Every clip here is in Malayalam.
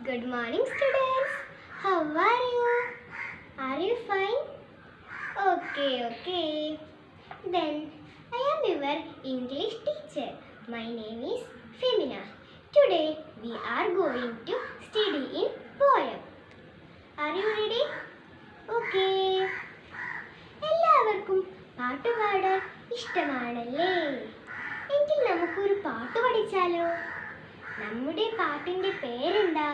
Good morning, students. How are you? Are you fine? Okay. Then I am your English teacher. My name is Femina. Today we are going to study in poem. Are you ready? Okay. എല്ലാവർക്കും പാട്ട് പാടാൻ ഇഷ്ടമാണല്ലേ? എങ്കിൽ നമുക്കൊരു പാട്ട് പഠിച്ചാലോ? നമ്മുടെ പാട്ടിന്റെ പേരെന്താ?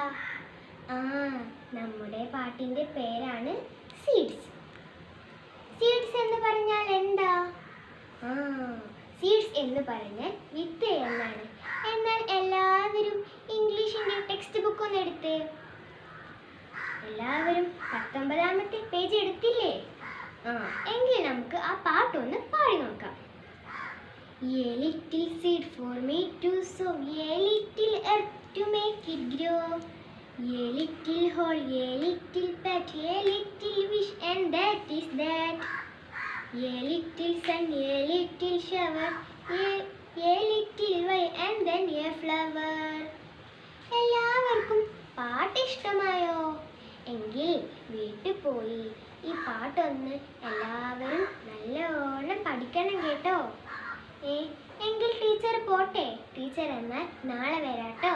നമ്മുടെ പാട്ടിന്റെ പേരാണ് സീഡ്സ്. സീഡ്സ് എന്ന് പറഞ്ഞാൽ എന്താ? സീഡ്സ് എന്ന് പറഞ്ഞാൽ വിത്ത് എന്നാണ്. എന്നാൽ എല്ലാവരും ഇംഗ്ലീഷിന്റെ ടെക്സ്റ്റ് ബുക്ക് ഒന്ന് എടുത്തേ. എല്ലാവരും 19ാമത്തെ പേജ് എടുത്തില്ലേ? എങ്കിൽ നമുക്ക് ആ പാട്ടൊന്ന് പാടി നോക്കാം. A little seed for me to sow, a little earth to make it grow, a little hole, a little patch, a little wish, and that is that. A little sun, a little shower, a little wine, and then a flower. എല്ലാവർക്കും പാട്ട് ഇഷ്ടമായോ? എങ്കിൽ വീട്ടിൽ പോയി ഈ പാട്ടൊന്ന് എല്ലാവരും നല്ലോണം പഠിക്കണം കേട്ടോ. എങ്കിൽ ടീച്ചർ പോട്ടെ. ടീച്ചർ എന്നാൽ നാളെ വരാട്ടോ.